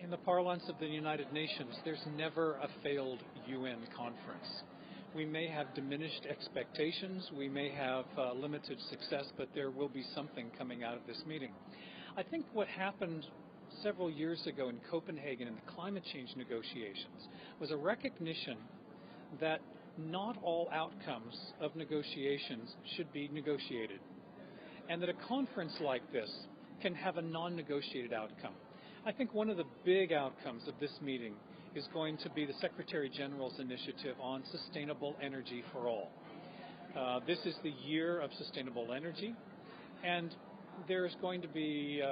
In the parlance of the United Nations, there's never a failed UN conference. We may have diminished expectations, we may have limited success, but there will be something coming out of this meeting. I think what happened several years ago in Copenhagen in the climate change negotiations was a recognition that not all outcomes of negotiations should be negotiated, and that a conference like this can have a non-negotiated outcome. I think one of the big outcomes of this meeting is going to be the Secretary General's initiative on sustainable energy for all. This is the year of sustainable energy, and there's going to be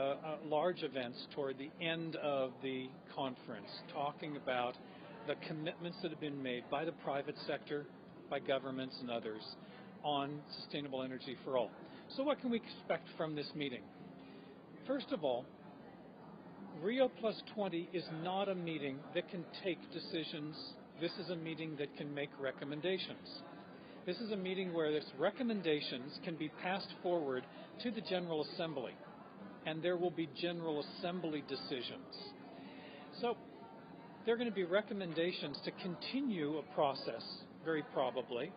large events toward the end of the conference talking about the commitments that have been made by the private sector, by governments and others on sustainable energy for all. So what can we expect from this meeting? First of all, Rio+20 is not a meeting that can take decisions. This is a meeting that can make recommendations. This is a meeting where these recommendations can be passed forward to the General Assembly, and there will be General Assembly decisions. So there are going to be recommendations to continue a process, very probably,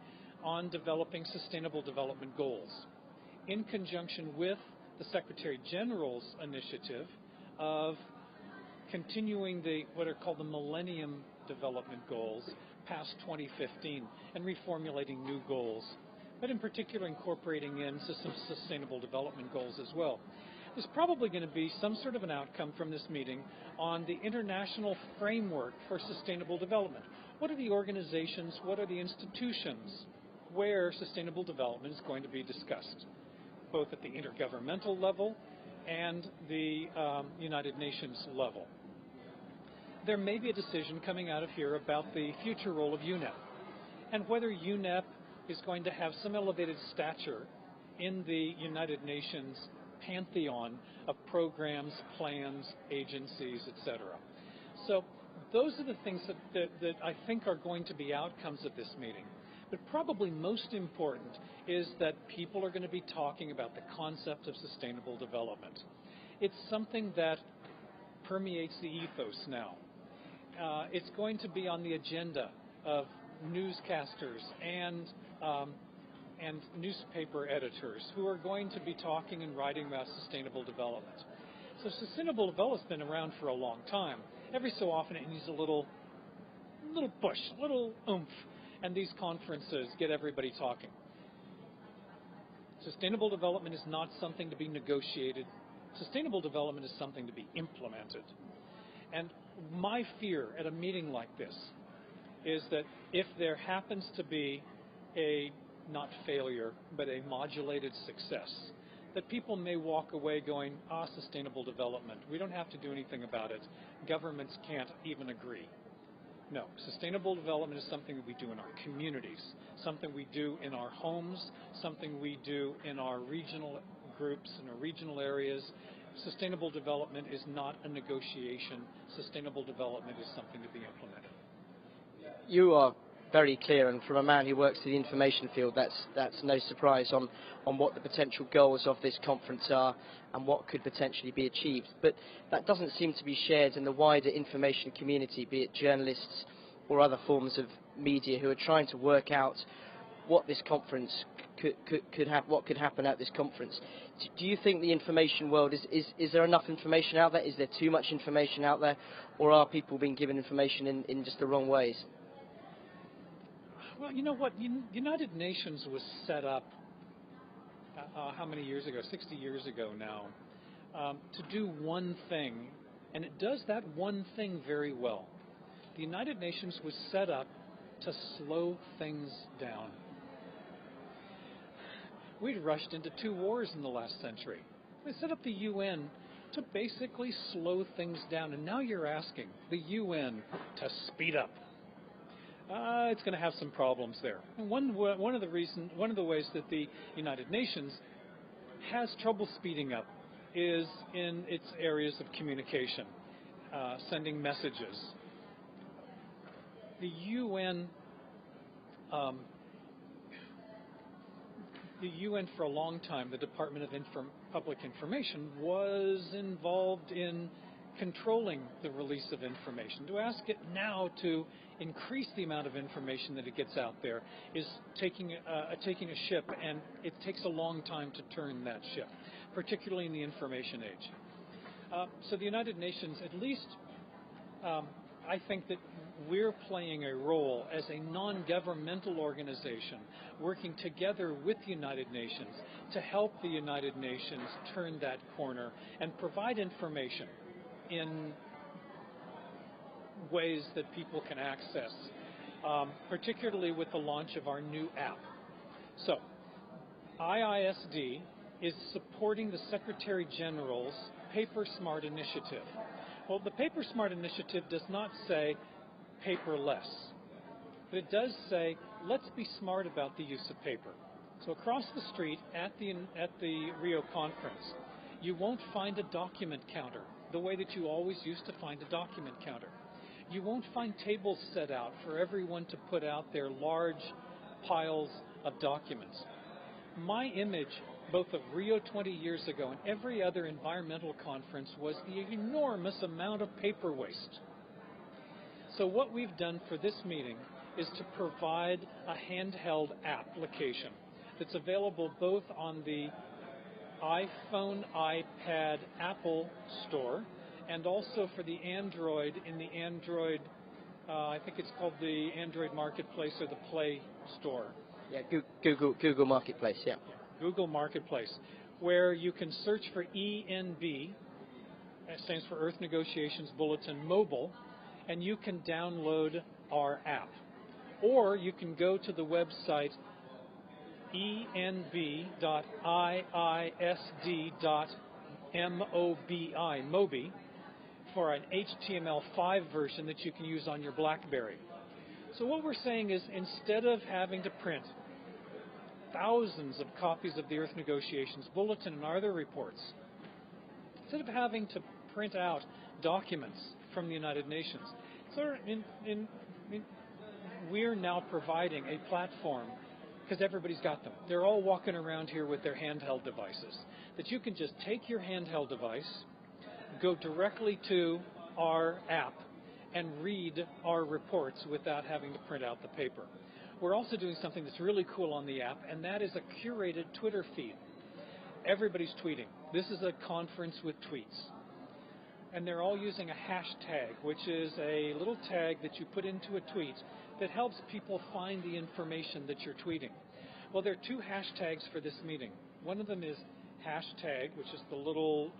on developing sustainable development goals in conjunction with the Secretary General's initiative of continuing what are called the Millennium Development Goals past 2015 and reformulating new goals, but in particular incorporating in some sustainable development goals as well. There's probably going to be some sort of an outcome from this meeting on the international framework for sustainable development. What are the organizations, what are the institutions where sustainable development is going to be discussed, both at the intergovernmental level and the United Nations level? There may be a decision coming out of here about the future role of UNEP and whether UNEP is going to have some elevated stature in the United Nations pantheon of programs, plans, agencies, etc. So those are the things that I think are going to be outcomes of this meeting. But probably most important is that people are going to be talking about the concept of sustainable development. It's something that permeates the ethos now. It's going to be on the agenda of newscasters and newspaper editors who are going to be talking and writing about sustainable development. So sustainable development's been around for a long time. Every so often it needs a little push, a little oomph, and these conferences get everybody talking. Sustainable development is not something to be negotiated. Sustainable development is something to be implemented. And my fear at a meeting like this is that if there happens to be a, not failure, but a modulated success, that people may walk away going, sustainable development, we don't have to do anything about it. Governments can't even agree. No, sustainable development is something that we do in our communities, something we do in our homes, something we do in our regional groups, in our regional areas. Sustainable development is not a negotiation. Sustainable development is something to be implemented. You are very clear, and from a man who works in the information field, that's no surprise on what the potential goals of this conference are and what could potentially be achieved. But that doesn't seem to be shared in the wider information community, be it journalists or other forms of media who are trying to work out what this conference what could happen at this conference. Do you think the information world is there enough information out there? Is there too much information out there, or are people being given information in just the wrong ways? Well, you know what? United Nations was set up how many years ago? 60 years ago now, to do one thing, and it does that one thing very well. The United Nations was set up to slow things down. We'd rushed into 2 wars in the last century. They set up the UN to basically slow things down, and now you're asking the UN to speed up. It's going to have some problems there. And one of the ways that the United Nations has trouble speeding up is in its areas of communication, sending messages. The UN for a long time, the Department of Public Information, was involved in controlling the release of information. To ask it now to increase the amount of information that it gets out there is taking a ship, and it takes a long time to turn that ship, particularly in the information age. So the United Nations, at least I think that we're playing a role as a non-governmental organization working together with the United Nations to help the United Nations turn that corner and provide information in ways that people can access, particularly with the launch of our new app. So, IISD is supporting the Secretary General's PaperSmart Initiative. Well, the PaperSmart Initiative does not say paperless, but it does say let's be smart about the use of paper. So across the street at the Rio conference, you won't find a document counter the way that you always used to find a document counter. You won't find tables set out for everyone to put out their large piles of documents. My image, both of Rio 20 years ago and every other environmental conference, was the enormous amount of paper waste. So what we've done for this meeting is to provide a handheld application that's available both on the iPhone, iPad, Apple Store, and also for the Android in the Android, I think it's called the Android Marketplace or the Play Store. Yeah, Google Marketplace, yeah. Google Marketplace, where you can search for ENB, that stands for Earth Negotiations Bulletin Mobile, and you can download our app. Or you can go to the website enb.iisd.mobi for an HTML5 version that you can use on your BlackBerry. So what we're saying is, instead of having to print thousands of copies of the Earth Negotiations Bulletin and other reports, instead of having to print out documents from the United Nations, so we're now providing a platform, because everybody's got them. They're all walking around here with their handheld devices, that you can just take your handheld device, go directly to our app, and read our reports without having to print out the paper. We're also doing something that's really cool on the app, and that is a curated Twitter feed. Everybody's tweeting. This is a conference with tweets. And they're all using a hashtag, which is a little tag that you put into a tweet that helps people find the information that you're tweeting. Well, there are two hashtags for this meeting. One of them is hashtag, which is the little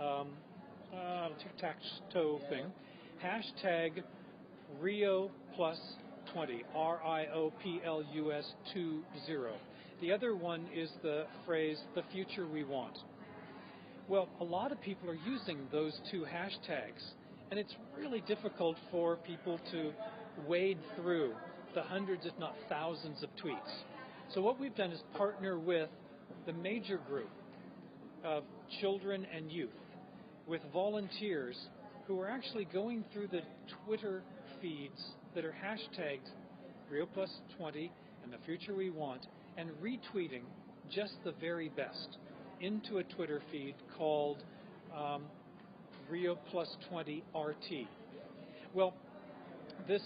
tic-tac-toe thing, hashtag Rio+20, RIOPLUS 20. The other one is the phrase, the future we want. Well, a lot of people are using those two hashtags, and it's really difficult for people to wade through the hundreds, if not thousands, of tweets. So what we've done is partner with the major group of children and youth, with volunteers who are actually going through the Twitter feeds that are hashtagged Rio+20 and the future we want, and retweeting just the very best into a Twitter feed called Rio+20 RT. Well, this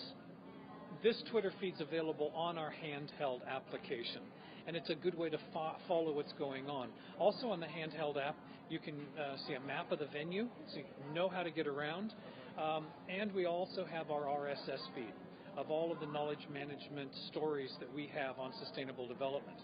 Twitter feed's available on our handheld application, and it's a good way to follow what's going on. Also on the handheld app, you can see a map of the venue, so you know how to get around, and we also have our RSS feed of all of the knowledge management stories that we have on sustainable development.